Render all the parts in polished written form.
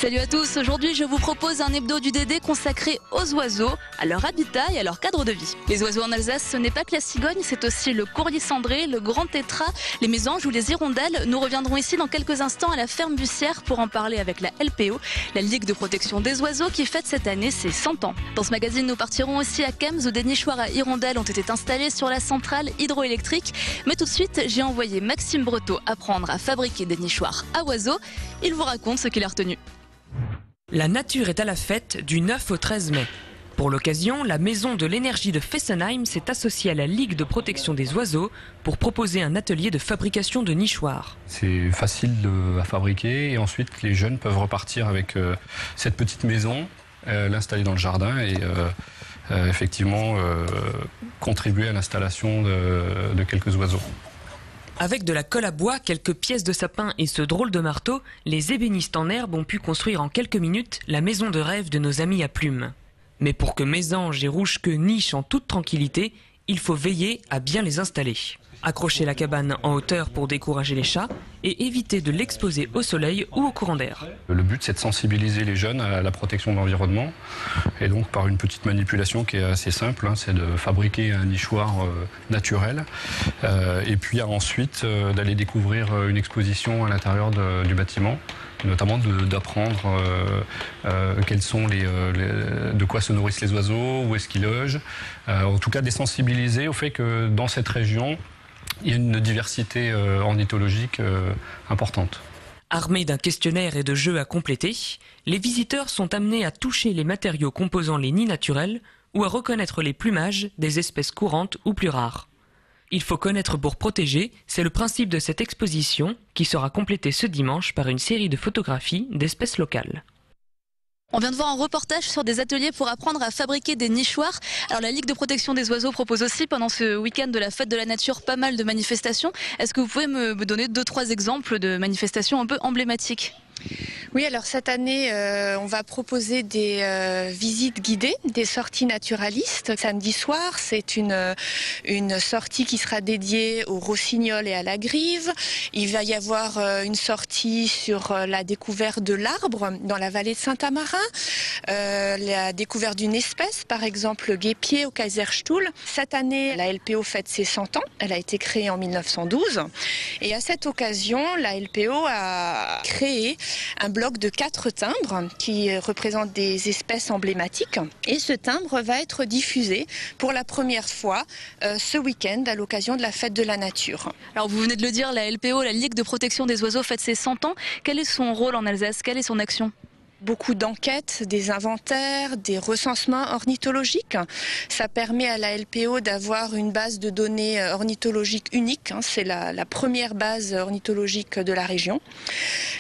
Salut à tous, aujourd'hui je vous propose un hebdo du DD consacré aux oiseaux, à leur habitat et à leur cadre de vie. Les oiseaux en Alsace, ce n'est pas que la cigogne, c'est aussi le courrier cendré, le grand tétras, les mésanges ou les hirondelles. Nous reviendrons ici dans quelques instants à la ferme Bussière pour en parler avec la LPO, la Ligue de protection des oiseaux qui fête cette année ses 100 ans. Dans ce magazine, nous partirons aussi à Kems où des nichoirs à hirondelles ont été installés sur la centrale hydroélectrique. Mais tout de suite, j'ai envoyé Maxime Breteau apprendre à fabriquer des nichoirs à oiseaux. Il vous raconte ce qu'il a retenu. La nature est à la fête du 9 au 13 mai. Pour l'occasion, la Maison de l'énergie de Fessenheim s'est associée à la Ligue de protection des oiseaux pour proposer un atelier de fabrication de nichoirs. C'est facile à fabriquer et ensuite les jeunes peuvent repartir avec cette petite maison, l'installer dans le jardin et effectivement contribuer à l'installation de quelques oiseaux. Avec de la colle à bois, quelques pièces de sapin et ce drôle de marteau, les ébénistes en herbe ont pu construire en quelques minutes la maison de rêve de nos amis à plumes. Mais pour que mésanges et rouge-queue nichent en toute tranquillité, il faut veiller à bien les installer. Accrocher la cabane en hauteur pour décourager les chats et éviter de l'exposer au soleil ou au courant d'air. Le but, c'est de sensibiliser les jeunes à la protection de l'environnement. Et donc, par une petite manipulation qui est assez simple, c'est de fabriquer un nichoir naturel. Et puis ensuite, d'aller découvrir une exposition à l'intérieur du bâtiment. Notamment d'apprendre quels sont de quoi se nourrissent les oiseaux, où est-ce qu'ils logent. En tout cas, de les sensibiliser au fait que dans cette région, il y a une diversité ornithologique importante. Armés d'un questionnaire et de jeux à compléter, les visiteurs sont amenés à toucher les matériaux composant les nids naturels ou à reconnaître les plumages des espèces courantes ou plus rares. Il faut connaître pour protéger, c'est le principe de cette exposition qui sera complétée ce dimanche par une série de photographies d'espèces locales. On vient de voir un reportage sur des ateliers pour apprendre à fabriquer des nichoirs. Alors la Ligue de protection des oiseaux propose aussi pendant ce week-end de la fête de la nature pas mal de manifestations. Est-ce que vous pouvez me donner 2-3 exemples de manifestations un peu emblématiques ? Oui, alors cette année, on va proposer des visites guidées, des sorties naturalistes. Samedi soir, c'est une sortie qui sera dédiée au rossignol et à la grive. Il va y avoir une sortie sur la découverte de l'arbre dans la vallée de Saint-Amarin, la découverte d'une espèce, par exemple le guêpier au Kaiserstuhl. Cette année, la LPO fête ses 100 ans. Elle a été créée en 1912. Et à cette occasion, la LPO a créé un bloc de 4 timbres qui représentent des espèces emblématiques. Et ce timbre va être diffusé pour la première fois ce week-end à l'occasion de la fête de la nature. Alors vous venez de le dire, la LPO, la Ligue de protection des oiseaux, fête ses 100 ans. Quel est son rôle en Alsace? Quelle est son action ? Beaucoup d'enquêtes, des inventaires, des recensements ornithologiques. Ça permet à la LPO d'avoir une base de données ornithologiques unique. C'est la première base ornithologique de la région.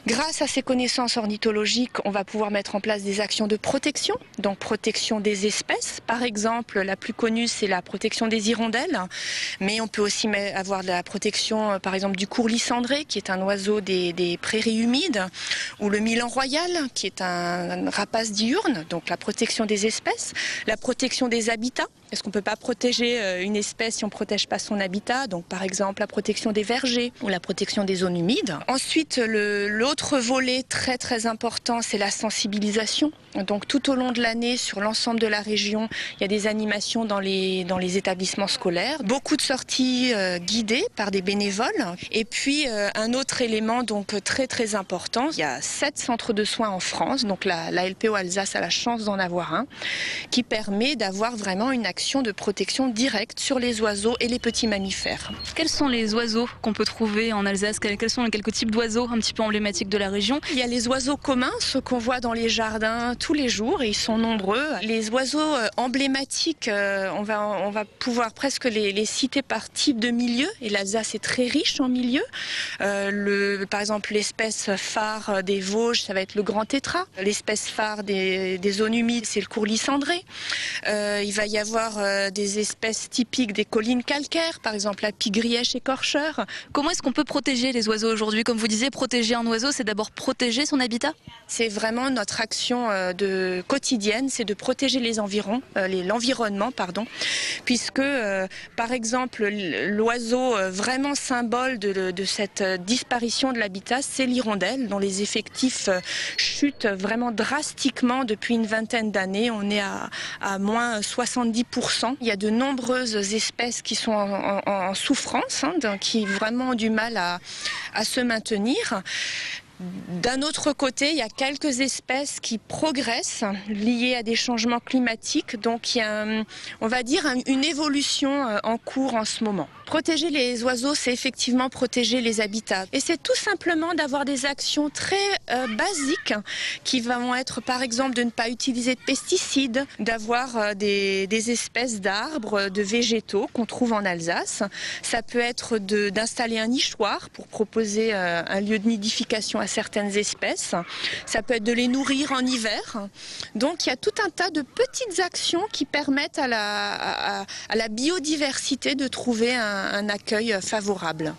Grâce à ces connaissances ornithologiques, on va pouvoir mettre en place des actions de protection. Donc protection des espèces. Par exemple, la plus connue, c'est la protection des hirondelles. Mais on peut aussi avoir de la protection, par exemple, du courlis cendré, qui est un oiseau des prairies humides, ou le milan royal, qui est un rapace diurne, donc la protection des espèces, la protection des habitats. Est-ce qu'on ne peut pas protéger une espèce si on ne protège pas son habitat? Donc par exemple la protection des vergers ou la protection des zones humides. Ensuite, l'autre volet très très important, c'est la sensibilisation. Donc tout au long de l'année, sur l'ensemble de la région, il y a des animations dans les établissements scolaires. Beaucoup de sorties guidées par des bénévoles. Et puis un autre élément donc très très important, il y a 7 centres de soins en France. Donc la LPO Alsace a la chance d'en avoir un, qui permet d'avoir vraiment une action de protection directe sur les oiseaux et les petits mammifères. Quels sont les oiseaux qu'on peut trouver en Alsace? Quels sont les quelques types d'oiseaux un petit peu emblématiques de la région? Il y a les oiseaux communs, ceux qu'on voit dans les jardins tous les jours, et ils sont nombreux. Les oiseaux emblématiques, on va pouvoir presque les citer par type de milieu, et l'Alsace est très riche en milieux. Par exemple, l'espèce phare des Vosges, ça va être le grand tétras. L'espèce phare des zones humides, c'est le courlis cendré. Il va y avoir avoir des espèces typiques des collines calcaires, par exemple la pie-grièche écorcheur. Comment est-ce qu'on peut protéger les oiseaux aujourd'hui? Comme vous disiez, protéger un oiseau, c'est d'abord protéger son habitat? C'est vraiment notre action quotidienne, c'est de protéger les l'environnement, puisque par exemple l'oiseau vraiment symbole de cette disparition de l'habitat, c'est l'hirondelle, dont les effectifs chutent vraiment drastiquement depuis une vingtaine d'années. On est à moins 70%. Il y a de nombreuses espèces qui sont en souffrance, qui vraiment ont du mal à se maintenir. D'un autre côté, il y a quelques espèces qui progressent liées à des changements climatiques. Donc il y a, on va dire, une évolution en cours en ce moment. Protéger les oiseaux, c'est effectivement protéger les habitats. Et c'est tout simplement d'avoir des actions très basiques qui vont être, par exemple, de ne pas utiliser de pesticides, d'avoir des espèces d'arbres, de végétaux qu'on trouve en Alsace. Ça peut être d'installer un nichoir pour proposer un lieu de nidification à certaines espèces. Ça peut être de les nourrir en hiver. Donc il y a tout un tas de petites actions qui permettent à la biodiversité de trouver un accueil favorable.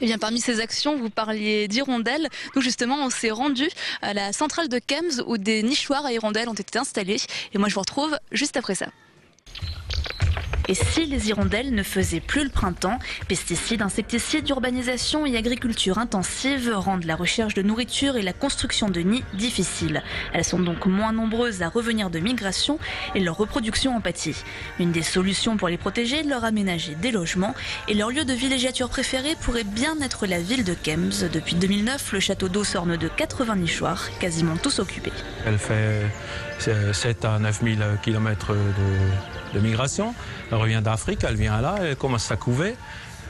Eh bien, parmi ces actions, vous parliez d'hirondelles. Nous, justement, on s'est rendu à la centrale de Kems où des nichoirs à hirondelles ont été installés. Et moi, je vous retrouve juste après ça. Et si les hirondelles ne faisaient plus le printemps, pesticides, insecticides, urbanisation et agriculture intensive rendent la recherche de nourriture et la construction de nids difficiles. Elles sont donc moins nombreuses à revenir de migration et leur reproduction en pâtit. Une des solutions pour les protéger, leur aménager des logements, et leur lieu de villégiature préféré pourrait bien être la ville de Kems. Depuis 2009, le château d'eau s'orne de 80 nichoirs, quasiment tous occupés. Elle fait 7 à 9 000 km de migration. Elle revient d'Afrique, elle vient là, elle commence à couver,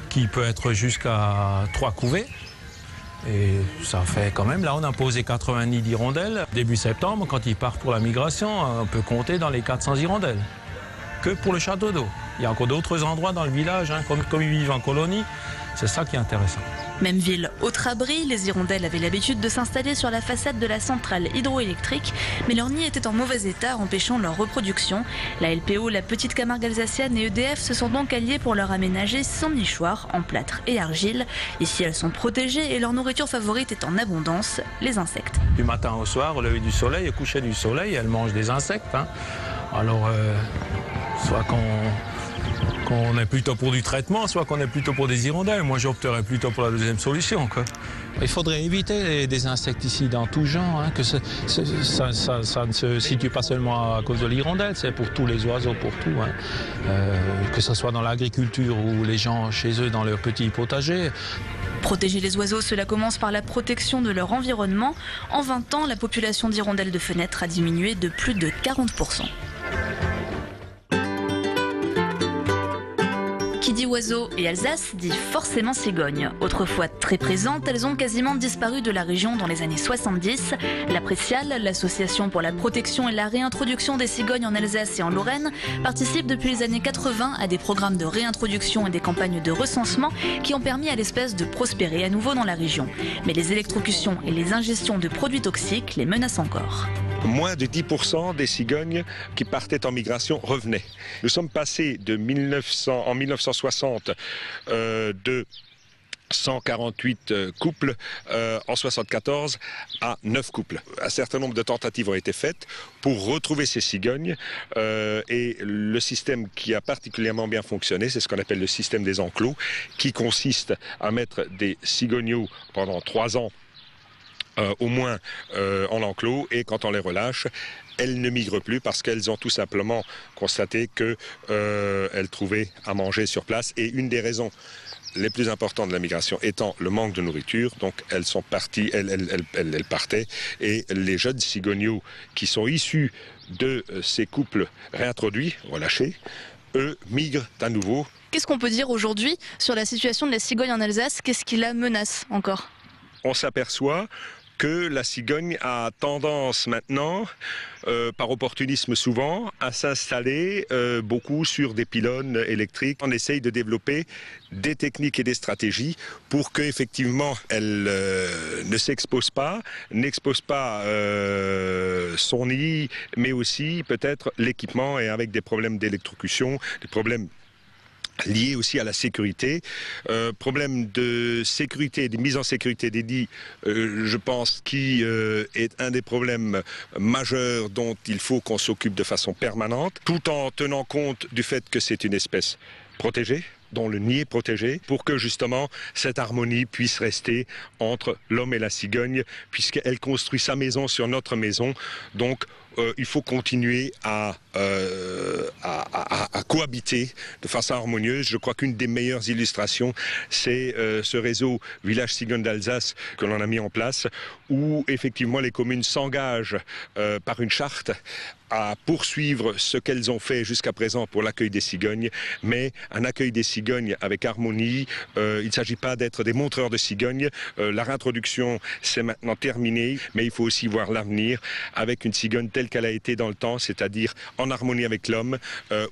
qui peut être jusqu'à 3 couvées. Et ça fait quand même, là on a posé 80 nids d'hirondelles. Début septembre, quand ils partent pour la migration, on peut compter dans les 400 hirondelles. Que pour le château d'eau. Il y a encore d'autres endroits dans le village, comme ils vivent en colonie. C'est ça qui est intéressant. Même ville, autre abri, les hirondelles avaient l'habitude de s'installer sur la façade de la centrale hydroélectrique, mais leur nid était en mauvais état, empêchant leur reproduction. La LPO, la Petite Camargue alsacienne et EDF se sont donc alliés pour leur aménager 100 nichoirs en plâtre et argile. Ici, elles sont protégées et leur nourriture favorite est en abondance, les insectes. Du matin au soir, au lever du soleil, au coucher du soleil, elles mangent des insectes. Alors, soit qu'on est plutôt pour du traitement, soit qu'on est plutôt pour des hirondelles. Moi, j'opterais plutôt pour la deuxième solution, quoi. Il faudrait éviter des insecticides en tout genre, que ça ne se situe pas seulement à cause de l'hirondelle, c'est pour tous les oiseaux, pour tout. Que ce soit dans l'agriculture ou les gens chez eux dans leurs petits potagers. Protéger les oiseaux, cela commence par la protection de leur environnement. En 20 ans, la population d'hirondelles de fenêtres a diminué de plus de 40%. Qui dit oiseaux et Alsace dit forcément cigognes. Autrefois très présentes, elles ont quasiment disparu de la région dans les années 70. La Préciale, l'association pour la protection et la réintroduction des cigognes en Alsace et en Lorraine, participe depuis les années 80 à des programmes de réintroduction et des campagnes de recensement qui ont permis à l'espèce de prospérer à nouveau dans la région. Mais les électrocutions et les ingestions de produits toxiques les menacent encore. Moins de 10% des cigognes qui partaient en migration revenaient. Nous sommes passés en 1960 de 148 couples en 74 à 9 couples. Un certain nombre de tentatives ont été faites pour retrouver ces cigognes et le système qui a particulièrement bien fonctionné, c'est ce qu'on appelle le système des enclos, qui consiste à mettre des cigogneaux pendant 3 ans au moins en enclos, et quand on les relâche, elles ne migrent plus parce qu'elles ont tout simplement constaté qu'elles trouvaient à manger sur place. Et une des raisons les plus importantes de la migration étant le manque de nourriture, donc elles sont parties, elles partaient, et les jeunes cigogneaux qui sont issus de ces couples réintroduits, relâchés, eux migrent à nouveau. Qu'est-ce qu'on peut dire aujourd'hui sur la situation de la cigogne en Alsace? Qu'est-ce qui la menace encore? On s'aperçoit que la cigogne a tendance maintenant, par opportunisme souvent, à s'installer beaucoup sur des pylônes électriques. On essaye de développer des techniques et des stratégies pour qu'effectivement elle ne s'expose pas, n'expose pas son nid, mais aussi peut-être l'équipement, et avec des problèmes d'électrocution, des problèmes liés aussi à la sécurité. Problème de sécurité et de mise en sécurité des nids, je pense, qui est un des problèmes majeurs dont il faut qu'on s'occupe de façon permanente, tout en tenant compte du fait que c'est une espèce protégée, dont le nid est protégé, pour que justement cette harmonie puisse rester entre l'homme et la cigogne, puisqu'elle construit sa maison sur notre maison. Donc il faut continuer à cohabiter de façon harmonieuse. Je crois qu'une des meilleures illustrations, c'est ce réseau Village Cigogne d'Alsace que l'on a mis en place, où effectivement les communes s'engagent par une charte à poursuivre ce qu'elles ont fait jusqu'à présent pour l'accueil des cigognes, mais un accueil des cigognes avec harmonie. Il ne s'agit pas d'être des montreurs de cigognes. La réintroduction, c'est maintenant terminé, mais il faut aussi voir l'avenir avec une cigogne telle qu'elle a été dans le temps, c'est-à-dire en harmonie avec l'homme,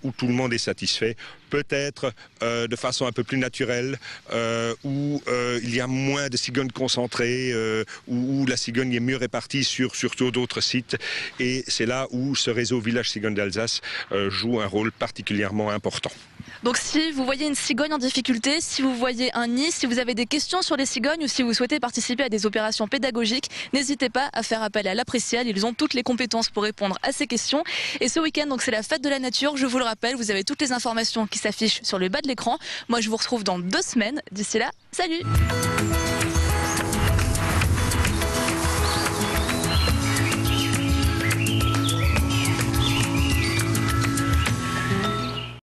où tout le monde est satisfait. Peut-être de façon un peu plus naturelle, où il y a moins de cigognes concentrées, où la cigogne est mieux répartie sur d'autres sites. Et c'est là où ce réseau Village Cigogne d'Alsace joue un rôle particulièrement important. Donc si vous voyez une cigogne en difficulté, si vous voyez un nid, si vous avez des questions sur les cigognes ou si vous souhaitez participer à des opérations pédagogiques, n'hésitez pas à faire appel à l'Aprecial. Ils ont toutes les compétences pour répondre à ces questions. Et ce week-end, donc c'est la fête de la nature. Je vous le rappelle, vous avez toutes les informations qui s'affichent sur le bas de l'écran. Moi, je vous retrouve dans 2 semaines. D'ici là, salut!